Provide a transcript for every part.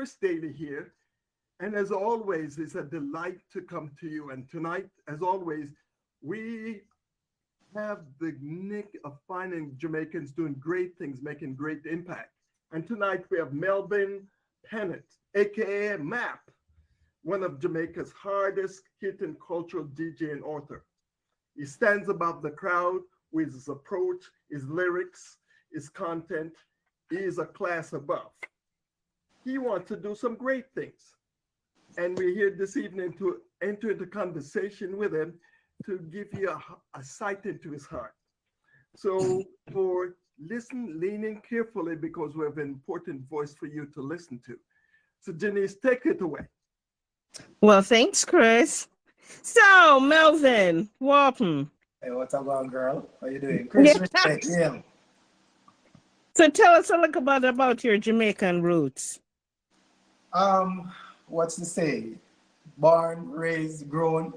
Chris Daly here. And as always, it's a delight to come to you. And tonight, as always, we have the nick of finding Jamaicans doing great things, making great impact. And tonight we have Melvin Pennant, aka MAP, one of Jamaica's hardest hitting cultural DJ and author. He stands above the crowd with his approach, his lyrics, his content. He is a class above. He wants to do some great things. And we're here this evening to enter into conversation with him to give you a sight into his heart. So leaning carefully because we have an important voice for you to listen to. So Janice, take it away. Well, thanks, Chris. So, Melvin, welcome. Hey, what's up, girl? How you doing? Chris, respect, yeah. So tell us a little about your Jamaican roots. What's to say? Born, raised, grown,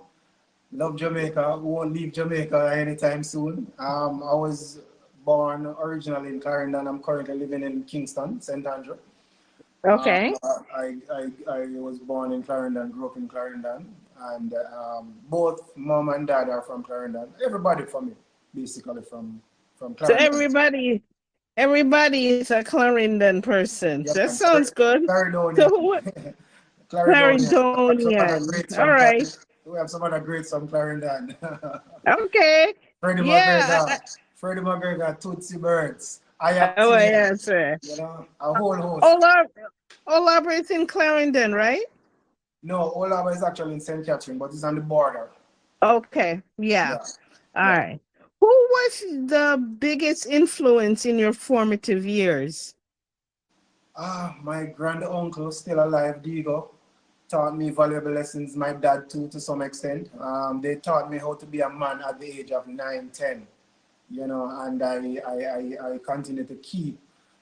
love Jamaica, won't leave Jamaica anytime soon. I was born originally in Clarendon. I'm currently living in Kingston, St. Andrew. Okay. I was born in Clarendon, grew up in Clarendon, and both mom and dad are from Clarendon. Everybody from me, basically from Clarendon. So everybody is a Clarendon person. Yep, that sounds good. Clarendonian. So Clarendonian. All right. We have some other greats from Clarendon. Okay. Freddie McGregor, Tootsie Birds. Yes, sir. You know, a whole host. Olab is in Clarendon, right? No, Olab is actually in St. Catherine, but it's on the border. Okay. Yeah. All right. Who was the biggest influence in your formative years? My grand uncle, still alive, Diego, taught me valuable lessons. My dad too, to some extent. They taught me how to be a man at the age of 9, 10. You know, and I continue to keep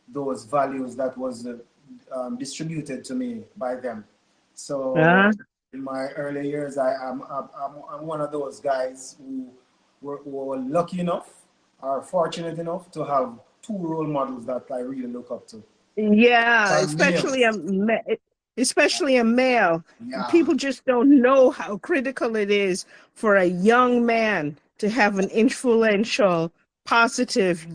those values that was distributed to me by them. So in my early years, I'm one of those guys who were lucky enough or fortunate enough to have two role models that I really look up to. Yeah, especially a male. Yeah. People just don't know how critical it is for a young man to have an influential, positive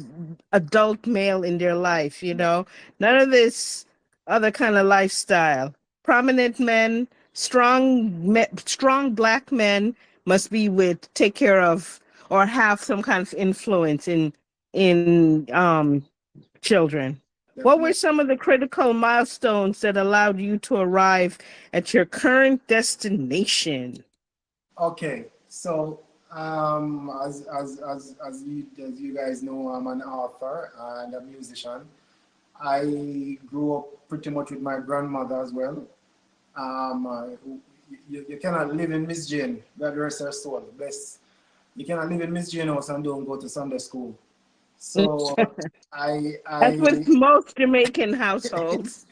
adult male in their life, you know? None of this other kind of lifestyle. Prominent men, strong black men must be take care of or have some kind of influence in children. What were some of the critical milestones that allowed you to arrive at your current destination? Okay, so as you guys know, I'm an author and a musician. I grew up pretty much with my grandmother as well. You cannot live in Miss Jane, God rest her soul. Best, you cannot live in Miss Jane house and don't go to Sunday school. So that's with most Jamaican households.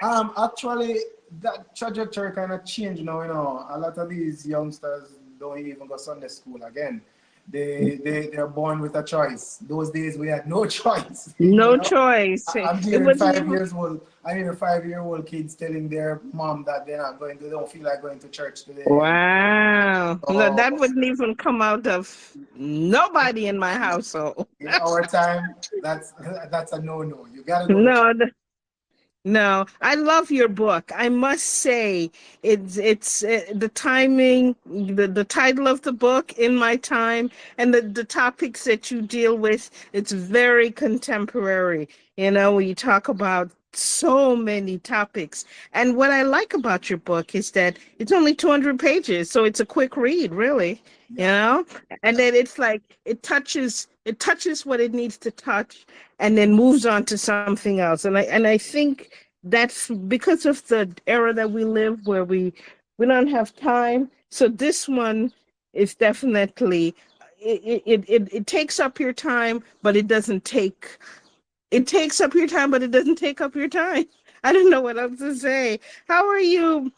Actually, that trajectory kind of changed now. You know, a lot of these youngsters don't even go Sunday school again. They're born with a choice. Those days we had no choice. No choice. I'm hearing 5 years old. I hear 5-year-old kids telling their mom that they don't feel like going to church today. Wow. No, that wouldn't even come out of nobody in my household. In our time, that's a no-no. You gotta go. No, I love your book. I must say, it's the timing, the title of the book, In My Time, and the topics that you deal with. It's very contemporary. You know, you talk about so many topics. And what I like about your book is that it's only 200 pages, so it's a quick read, really. You know, and then it's like it touches what it needs to touch, and then moves on to something else. And I think that's because of the era that we live, where we don't have time. So this one is definitely it takes up your time, but it doesn't take. It takes up your time, but it doesn't take up your time. I don't know what else to say. How are you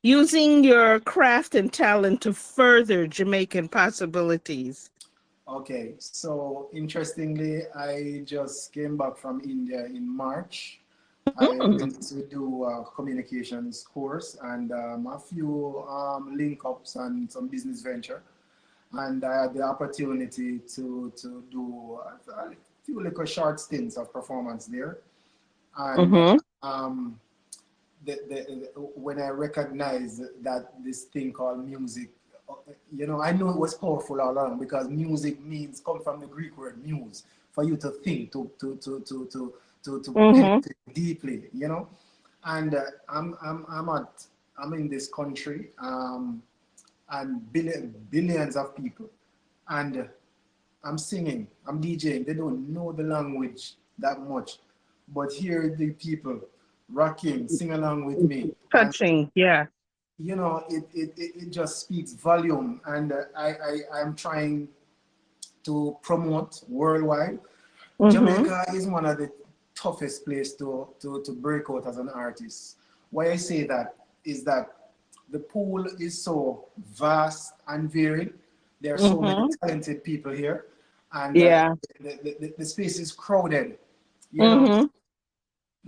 using your craft and talent to further Jamaican possibilities? Okay, so interestingly, I just came back from India in March. I went to do a communications course and a few link ups and some business venture. And I had the opportunity to do a few little short stints of performance there. And Mm-hmm. um, when I recognized that this thing called music, I know it was powerful all along because music means come from the Greek word muse, for you to think, to Mm-hmm. penetrate deeply, And I'm in this country, and billions of people, and I'm singing, I'm DJing. They don't know the language that much, but here the people rocking, sing along with me, and Touching. Yeah. it just speaks volume. And I'm trying to promote worldwide. Mm-hmm. Jamaica is one of the toughest place to break out as an artist. Why I say that is that the pool is so vast and varied. There are so many Mm-hmm. talented people here, and Yeah. the space is crowded. You know, Mm-hmm.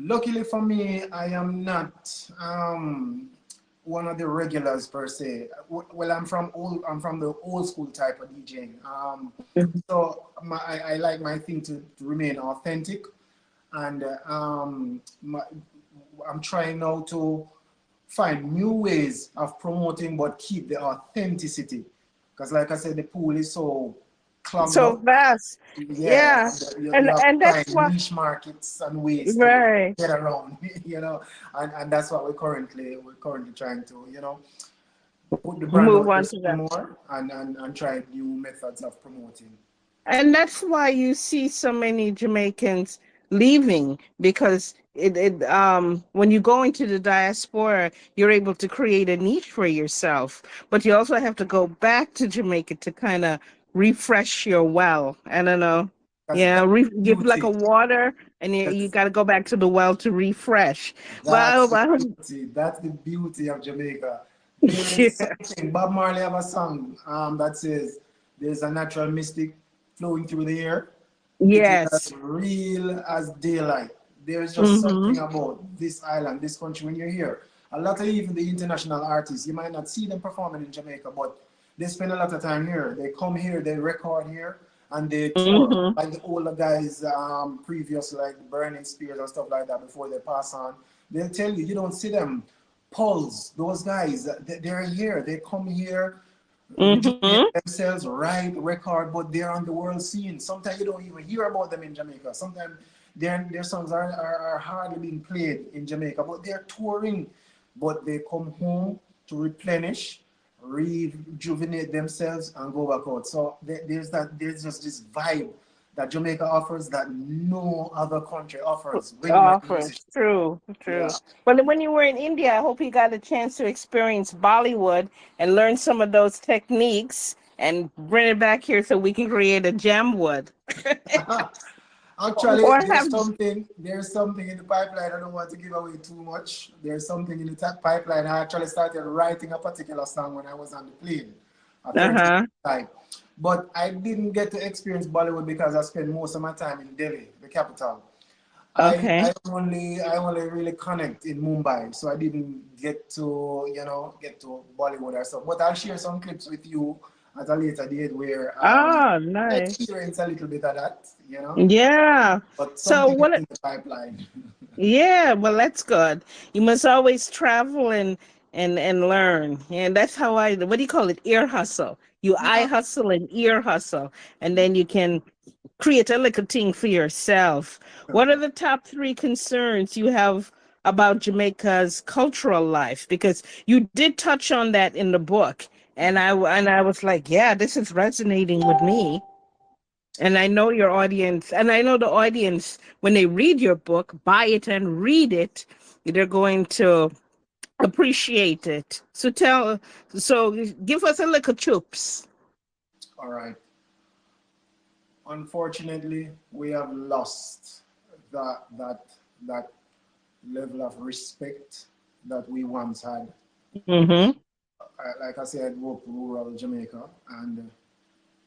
luckily for me, I am not one of the regulars per se. Well, I'm from the old school type of DJing. So I like my thing to remain authentic, and I'm trying now to find new ways of promoting but keep the authenticity. Because like I said, the pool is so clogged So up. vast. Yeah, Yeah. you And have to and find that's what niche markets and ways to right. get around, and that's what we're currently trying to, put the brand Move out there on to some that. more and try new methods of promoting. And that's why you see so many Jamaicans leaving because when you go into the diaspora, you're able to create a niche for yourself. But you also have to go back to Jamaica to kind of refresh your well. I don't know. Yeah, That's give like a beauty. water, and you That's got to go back to the well to refresh. That's Well, the beauty. That's the beauty of Jamaica. There is yeah. something. Bob Marley have a song that says, "There's a natural mystic flowing through the air. It is as Yes. real as daylight." There is just Mm-hmm. something about this island, this country. When you're here, a lot of even the international artists, you might not see them performing in Jamaica, but they spend a lot of time here. They come here, they record here, and they tour. Mm-hmm. Like the older guys, previous like Burning Spears and stuff like that, before they pass on, they'll tell you don't see them. Pulse, those guys, they're here. They come here, rejuvenate Mm-hmm. themselves, write, record, but they're on the world scene. Sometimes you don't even hear about them in Jamaica. Sometimes their songs are hardly being played in Jamaica, but they're touring. But they come home to replenish, rejuvenate themselves, and go back out. So there's just this vibe that Jamaica offers that no other country offers when you're a Offers. musician. True, Yeah. true. But when you were in India, I hope you got a chance to experience Bollywood and learn some of those techniques and bring it back here so we can create a jam wood. Actually, Or there's have something. There's something in the pipeline. I don't want to give away too much. There's something in the pipeline. I actually started writing a particular song when I was on the plane, a 30 uh-huh. type. But I didn't get to experience Bollywood because I spent most of my time in Delhi, the capital. I Okay. I only really connect in Mumbai, so I didn't get to Bollywood or stuff. But I'll share some clips with you at a later date where Oh, I nice. experience a little bit of that. Yeah. But So something is what in the pipeline. yeah, well that's good. You must always travel and learn. And that's how what do you call it? Ear hustle. You eye Yeah. hustle and ear hustle. And then you can create a little thing for yourself. What are the top three concerns you have about Jamaica's cultural life? Because you did touch on that in the book, and I was like, yeah, this is resonating with me. And I know your audience, and I know the audience when they read your book, buy it and read it, they're going to appreciate it. So give us a little chups. All right. Unfortunately, we have lost that that level of respect that we once had. Mm-hmm. Like I said, I grew up rural Jamaica, and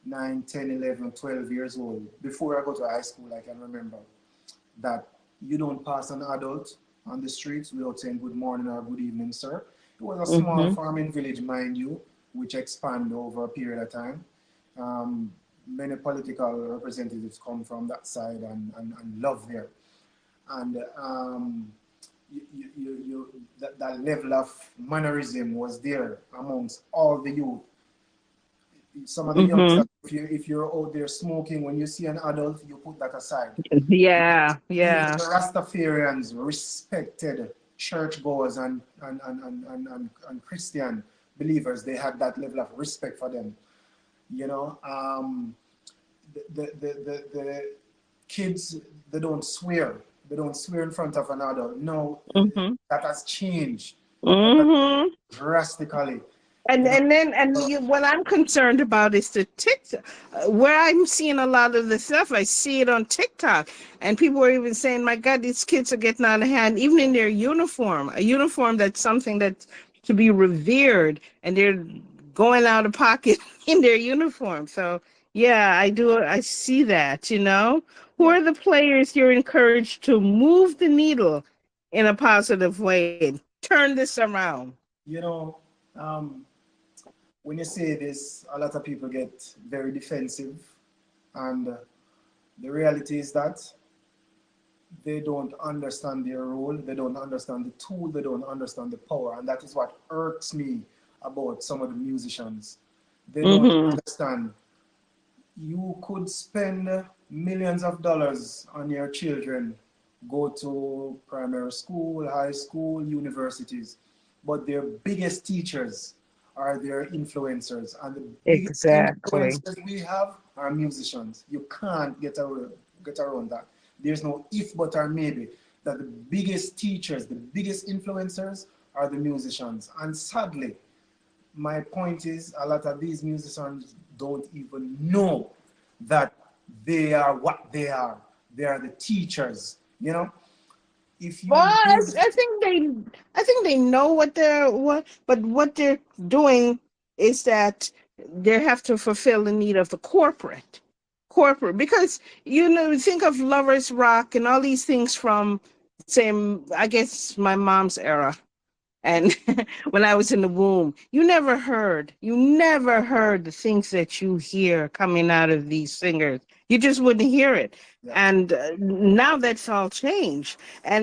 9, 10, 11, 12 years old. Before I go to high school, I can remember that you don't pass an adult on the streets without saying good morning or good evening, sir. It was a small Mm-hmm. farming village, mind you, which expanded over a period of time. Um, Many political representatives come from that side and love there. And that level of mannerism was there amongst all the youth. Some of the Mm-hmm. youngsters, if you're out there smoking, when you see an adult, you put that aside. Yeah, Even yeah. the Rastafarians respected churchgoers and Christian believers. They had that level of respect for them. You know, the kids, they don't swear. They don't swear in front of an adult. No, Mm-hmm. that has changed. That has Mm-hmm. drastically. And You know, and then so, what I'm concerned about is the TikTok, where I'm seeing a lot of the stuff. I see it on TikTok, and people are even saying, "My God, these kids are getting out of hand, even in their uniform. A uniform that's something that's to be revered, and they're going out of pocket in their uniform." So yeah, I do. I see that. Who yeah. are the players you're encouraged to move the needle in a positive way? Turn this around. You know, um, when you say this, a lot of people get very defensive, and the reality is that they don't understand their role, they don't understand the tool, they don't understand the power, and that is what irks me about some of the musicians. They don't Mm-hmm. understand. You could spend millions of dollars on your children, go to primary school, high school, universities, but their biggest teachers are their influencers, and the biggest Exactly. influencers we have are musicians. You can't get around that. There's no if, but, or maybe. That the biggest teachers, the biggest influencers are the musicians. And sadly, my point is a lot of these musicians don't even know that they are what they are. They are the teachers. You know, if Well, you give, I think they know but what they're doing is that they have to fulfill the need of the corporate, because think of lovers rock and all these things from same, I guess, my mom's era. And when I was in the womb, you never heard the things that you hear coming out of these singers. You just wouldn't hear it. yeah, And now that's all changed. A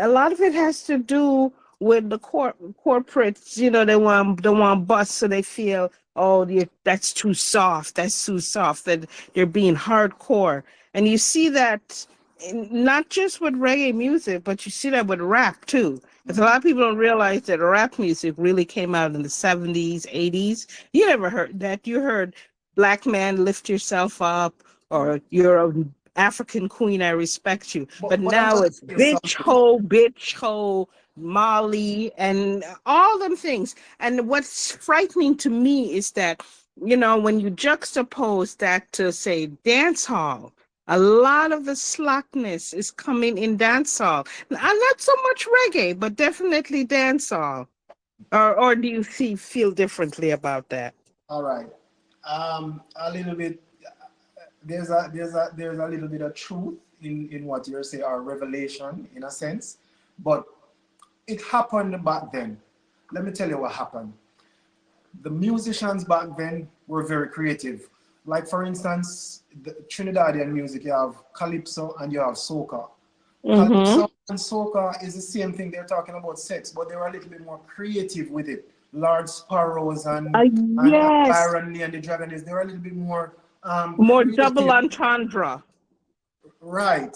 lot of it has to do with the corporates. They want bust, so they feel, oh, that's too soft. That's too soft. That they're being hardcore. And you see that not just with reggae music, but you see that with rap too. Because a mhm, lot of people don't realize that rap music really came out in the 70s, 80s. You never heard that. You heard Black Man Lift Yourself Up, yeah. or You're an African Queen, I Respect You. But But I'm now gonna it's tell you something. bitch ho, Molly, and all them things. And what's frightening to me is that, when you juxtapose that to, say, dance hall, a lot of the slackness is coming in dancehall. Not so much reggae, but definitely dancehall. Or do you feel differently about that? All right. A little bit. There's a little bit of truth in what you're saying, or revelation in a sense, but it happened back then. Let me tell you what happened. The musicians back then were very creative. Like, for instance, the Trinidadian music, you have calypso and you have soca. Mm-hmm. Calypso and soca is the same thing. They're talking about sex, but they were a little bit more creative with it. Lord Sparrows and Yes, Byron Lee and the Dragonets, they were a little bit more more double creative. entendre. Right,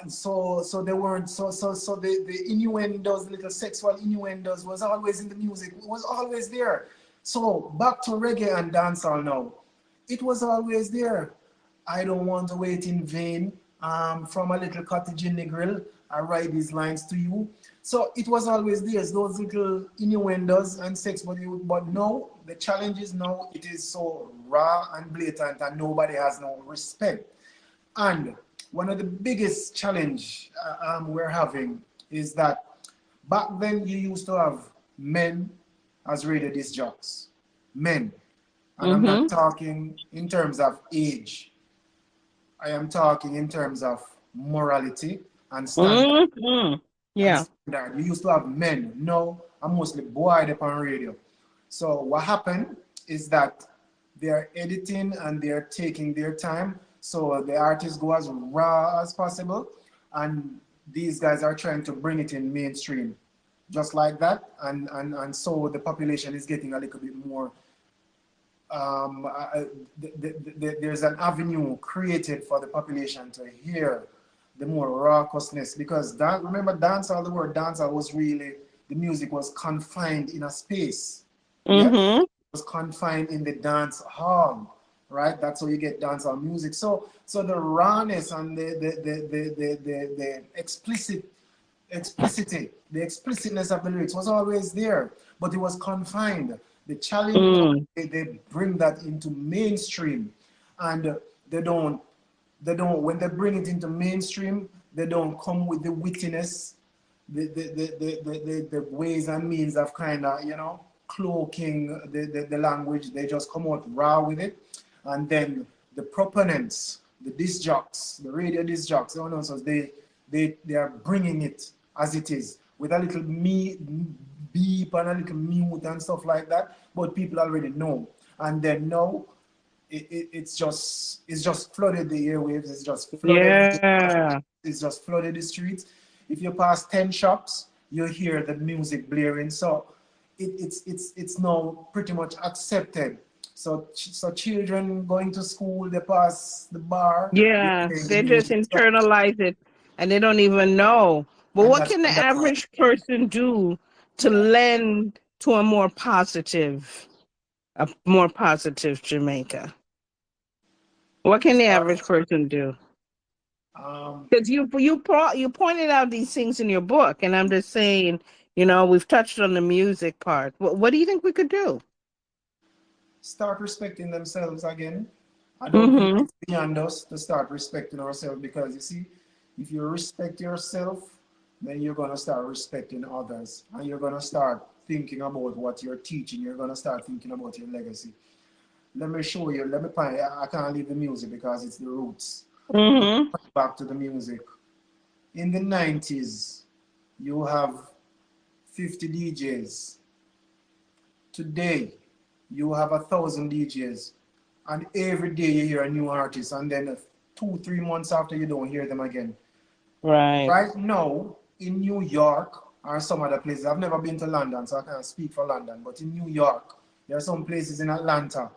so they weren't so the innuendos, the little sexual innuendos was always in the music, was always there. So back to reggae and dancehall now, it was always there. I don't want to wait in vain. From a little cottage in the grill, I write these lines to you. So it was always there, those little innuendos and sex, but now the challenge is now it is so raw and blatant, and nobody has no respect. And one of the biggest challenge we're having is that back then you used to have men as radio disc jocks. Men. And I'm not Mm-hmm. talking in terms of age. I am talking in terms of morality and standard. Mm-hmm. and Yeah. standard. We used to have men. Now I'm mostly boy upon radio. So what happened is that they're editing and they're taking their time. So the artists go as raw as possible, and these guys are trying to bring it in mainstream, just like that. And so the population is getting a little bit more. There's an avenue created for the population to hear the more raucousness, because remember dancehall, the word dancehall was really, the music was confined in a space. Yeah, Mm-hmm. was confined in the dance hall, right? That's how you get dancehall music. So the rawness and the the explicitness of the lyrics was always there, but it was confined. The challenge now, Mm. they bring that into mainstream, and they don't when they bring it into mainstream, they don't come with the wittiness, the ways and means of kind of, cloaking the language. They just come out raw with it. And then the proponents, the disc jocks, the radio disc jocks, the announcers, they are bringing it as it is, with a little beep and a little mute and stuff like that, but people already know. And then now it's just flooded the airwaves. Yeah. It's just flooded the streets. If you pass 10 shops, you hear the music blaring. So it's now pretty much accepted. So children going to school, they pass the bar, they're Yeah. hearing the They just music. So, internalize it and they don't even know. But and what that's can the and that's average person do to yeah. lend to a more positive Jamaica? What can the average person do? Um, Because you pointed out these things in your book, and I'm just saying, we've touched on the music part. What do you think we could do? Start respecting themselves again. I don't think Mm-hmm. it's beyond us to start respecting ourselves, because you see, if you respect yourself, then you're going to start respecting others, and you're going to start thinking about what you're teaching. You're going to start thinking about your legacy. Let me show you. Let me find. I can't leave the music because it's the roots. Mm-hmm. Back to the music. In the 90s, you have 50 DJs. Today, you have 1,000 DJs, and every day you hear a new artist, and then 2, 3 months after you don't hear them again. Right. Right now, in New York or some other places, I've never been to London, so I can't speak for London, but in New York, there are some places in Atlanta.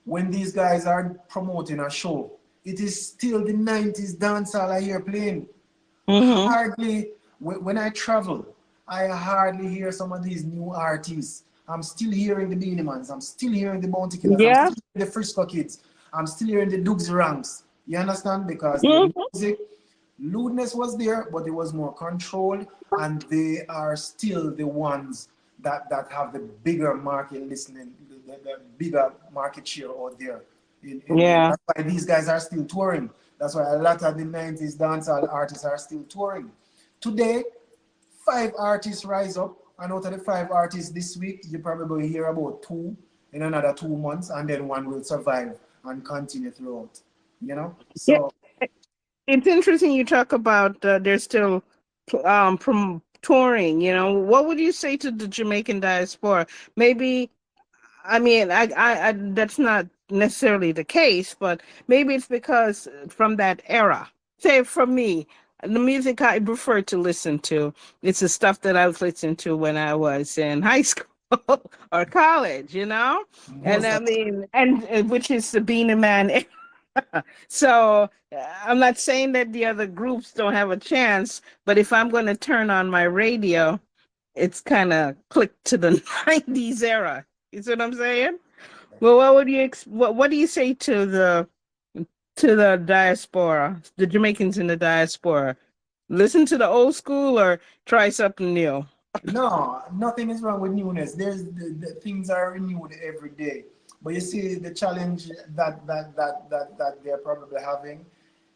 When these guys are promoting a show, it is still the 90s dancehall I hear playing. Mm-hmm. Hardly, when I travel, I hardly hear some of these new artists. I'm still hearing the Beanie Mans, I'm still hearing the Bounty Killers, I'm Yeah. still hearing the Frisco Kids, I'm still hearing the Dukes Ranks. You understand? Because the Mm-hmm. music, lewdness was there, but it was more controlled, and they are still the ones that have the bigger market listening, the bigger market share out there. Yeah. That's why these guys are still touring. That's why a lot of the 90s dancehall artists are still touring. Today, 5 artists rise up, and out of the 5 artists this week, you probably hear about 2 in another 2 months, and then one will survive and continue throughout. Yeah. So It's interesting you talk about they're still touring. What would you say to the Jamaican diaspora? Maybe, I mean, I that's not necessarily the case, but maybe it's because from that era. Say for me, the music I prefer to listen to, it's the stuff that I was listening to when I was in high school or college. And most I of mean, and which is the Bean and Man. So I'm not saying that the other groups don't have a chance, but if I'm going to turn on my radio, it's kind of clicked to the 90s era. You see what I'm saying? Well, what do you say to the diaspora, the Jamaicans in the diaspora? Listen to the old school or try something new? no, nothing is wrong with newness. There's the things are renewed every day. But you see, the challenge that they're probably having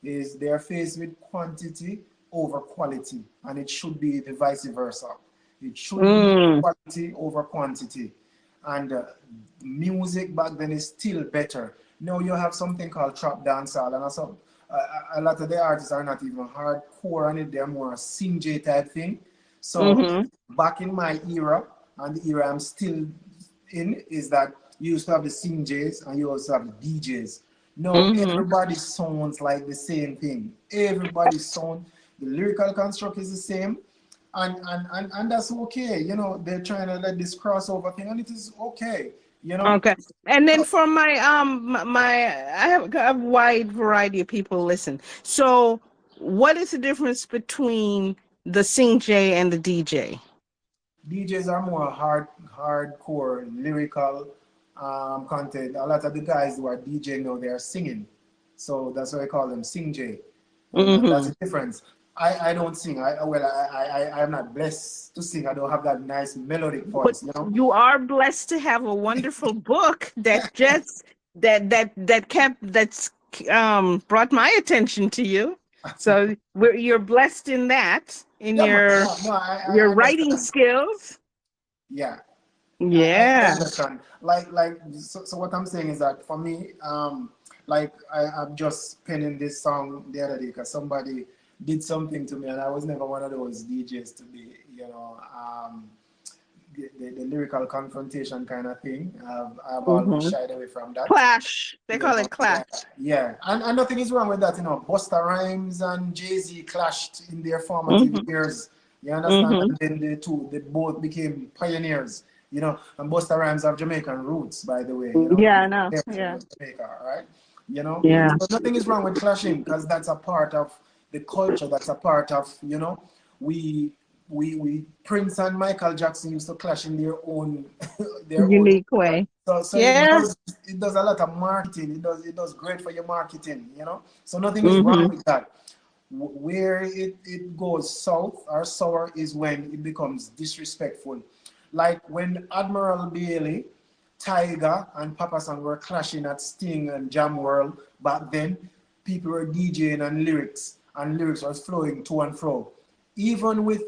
is they're faced with quantity over quality, and it should be the vice versa. It should be Mm, quality over quantity, and music back then is still better. Now you have something called trap dancehall, and a lot of the artists are not even hardcore on it, they're more a sing J type thing. So Mm-hmm. back in my era, and the era I'm still in, is that you used to have the sing Js and you also have the DJs. No, Mm-hmm. everybody sounds like the same thing. Everybody sound, the lyrical construct is the same, and that's okay. You know, they're trying to let this crossover thing, and it is okay. You know, Okay. And then for my I have a wide variety of people listen. So what is the difference between the Sing J and the DJ? DJs are more hardcore lyrical content. A lot of the guys who are DJing now, they are singing, so that's why I call them sing J, and that's Mm-hmm. the difference. I don't sing. I'm not blessed to sing. I don't have that nice melodic But voice. You know. you are blessed to have a wonderful book that just that kept that's brought my attention to you. So you're blessed in that, in Yeah, man. No, no, your I writing understand. skills. Yeah, I Yeah. understand. So what I'm saying is that for me, like I'm just penning this song the other day because somebody did something to me, and I was never one of those DJs to be, the lyrical confrontation kind of thing. I've always Mm-hmm. shied away from that. Clash. They You call know, it yeah, clash. yeah, and nothing is wrong with that. You know, Busta Rhymes and Jay-Z clashed in their formative Mm-hmm. years. You understand? Mm-hmm. And then they both became pioneers. You know, and Busta Rhymes have Jamaican roots, by the way. You know, Yeah, I his know. parents Yeah. from Jamaica, all right? You know, Yeah. so nothing is wrong with clashing because that's a part of the culture. That's a part of, we we Prince and Michael Jackson used to clash in their own their own. Unique way. So Yeah. it does a lot of marketing. It does great for your marketing, you know. So nothing is wrong Mm-hmm. with that. Where it goes south or sour is when it becomes disrespectful. Like when Admiral Bailey, Tiger, and Papa San were clashing at Sting and Jam World back then, people were DJing and lyrics was flowing to and fro. Even with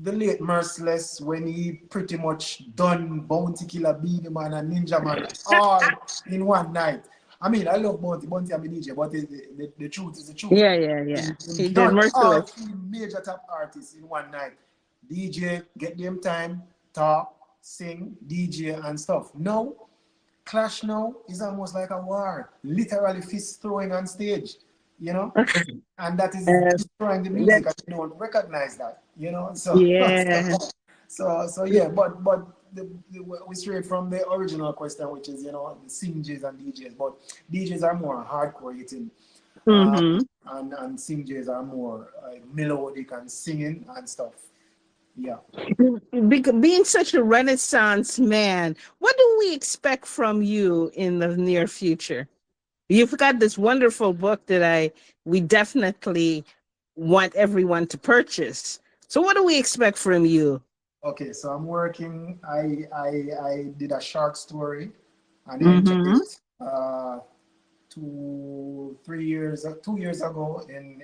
the late Merciless, when he pretty much done Bounty Killer, Beenie Man, and Ninja Man all in one night. I mean, I love Bounty. Bounty, I'm a DJ, but the truth is the truth. Yeah, yeah, yeah. In He did done all Merciless. three major top artists in one night. DJ, get them time, talk, sing, DJ, and stuff. Now, Clash now is almost like a war, literally fist throwing on stage, you know, and that is Uh, destroying the that, music, and you don't recognize that, you know. So, yeah. so yeah, but we straight from the original question, which is the singers and DJs, but DJs are more hardcore hitting, uh, Mm-hmm. and singers are more melodic and singing and stuff. Yeah. Being such a Renaissance man, what do we expect from you in the near future? You've got this wonderful book that we definitely want everyone to purchase. So what do we expect from you? Okay, so I'm working. I did a short story, an Mm-hmm. interview, 2 years ago in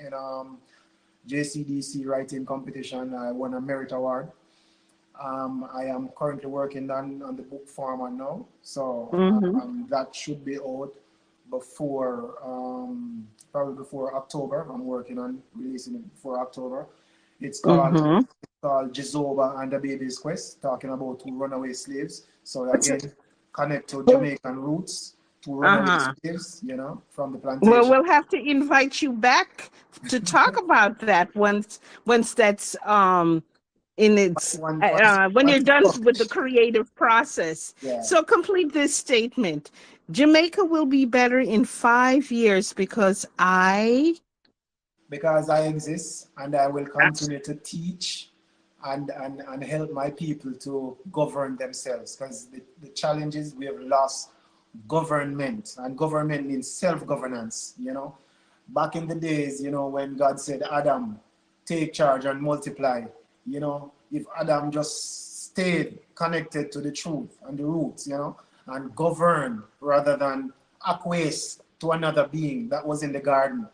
JCDC writing competition. I won a merit award. I am currently working on the book format now, so Mm-hmm. that should be out before probably before October. I'm working on releasing it before October. It's called Mm-hmm. Jizoba and the Baby's Quest, talking about two runaway slaves. So again, connect to Jamaican roots, two runaway Uh-huh. slaves, from the Well, plantation. we'll have to invite you back to talk about that once that's in its when you're Once it's done with the published. creative process. Yeah. So complete this statement. Jamaica will be better in 5 years because Because I exist and I will continue to teach and help my people to govern themselves. Because the challenge is we have lost government, and government means self-governance. Back in the days, when God said, Adam, take charge and multiply, if Adam just stayed connected to the truth and the roots, and governed rather than acquiesce to another being that was in the garden,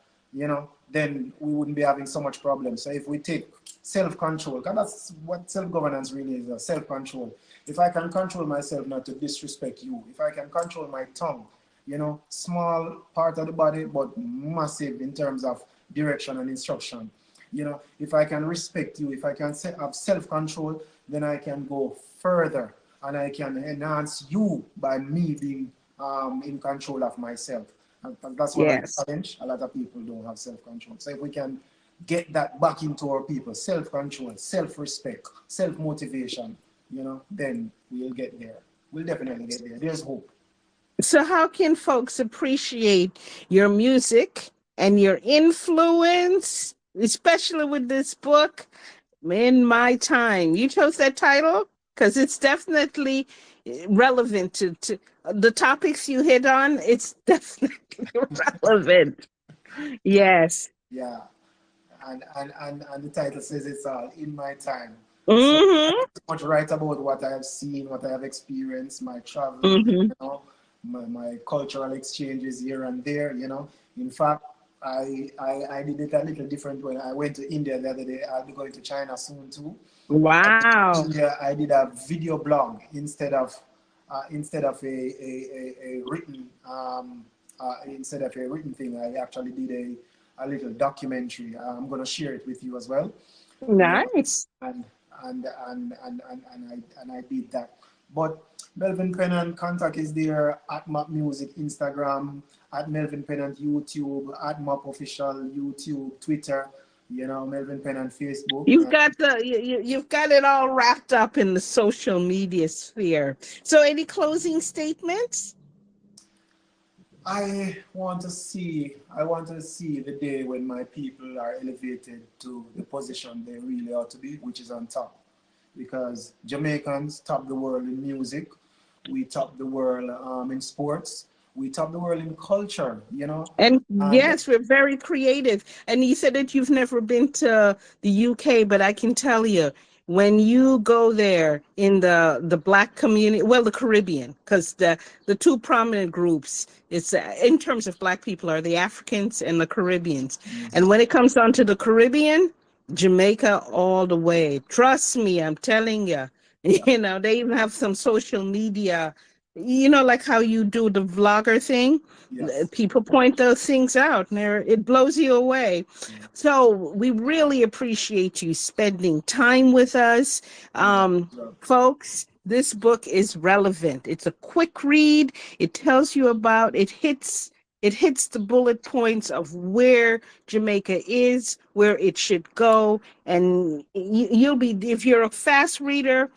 then we wouldn't be having so much problem. So if we take self-control, because that's what self-governance really is, self-control. If I can control myself not to disrespect you, if I can control my tongue You know, small part of the body, but massive in terms of direction and instruction. You know, if I can respect you, if I can have self-control, then I can go further and I can enhance you by me being in control of myself. And that's one of the Yes. challenge. A lot of people don't have self-control. So if we can get that back into our people, self-control, self-respect, self-motivation, you know, then we'll get there. We'll definitely get there. There's hope. So, how can folks appreciate your music and your influence, especially with this book, In My Time? You chose that title because it's definitely relevant to the topics you hit on. It's definitely relevant. Yes. Yeah. And the title says it's all in my time. So I Mm-hmm. pretty much write about what I have seen, what I have experienced, my travel, Mm-hmm. you know, my cultural exchanges here and there, you know. In fact, I did it a little different when I went to India the other day. I'll be going to China soon too. Wow. India, I did a video blog instead of a written instead of a written thing. I actually did a little documentary. I'm gonna share it with you as well. You know, Nice. and and I did that. But Melvin Pennant contact is there at Map Music Instagram, at Melvin Pennant YouTube, at Map Official YouTube, Twitter. You know, Melvin Pennant Facebook. You've got you've got it all wrapped up in the social media sphere. So, any closing statements? I want to see the day when my people are elevated to the position they really ought to be, which is on top. Because Jamaicans top the world in music, we top the world in sports, we top the world in culture, you know. And And yes, we're very creative. And you said that you've never been to the UK, but I can tell you, when you go there in the black community, well, the Caribbean, because the two prominent groups, it's in terms of black people, are the Africans and the Caribbeans. And when it comes down to the Caribbean, Jamaica all the way. Trust me, I'm telling you. yeah, You know, they even have some social media, like how you do the vlogger thing. yes, People point those things out and it blows you away. yeah, So we really appreciate you spending time with us. big up, um, big up. Folks, this book is relevant. It's a quick read. It tells you about, it hits the bullet points of where Jamaica is, where it should go. And you'll be, if you're a fast reader,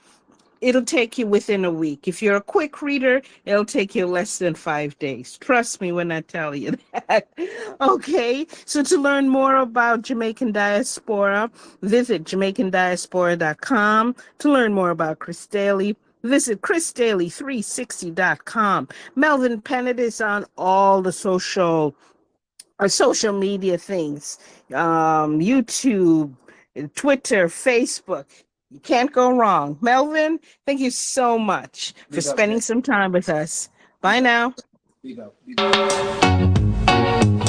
it'll take you within a week. If you're a quick reader, it'll take you less than 5 days. Trust me when I tell you that. Okay, so to learn more about Jamaican diaspora, visit JamaicanDiaspora.com. To learn more about Chris Daly, visit ChrisDaly360.com. Melvin Pennant is on all the social media things, YouTube, Twitter, Facebook. You can't go wrong. Melvin, thank you so much for Big up, spending Jeff. some time with us. Bye Big up, now. big up, big up.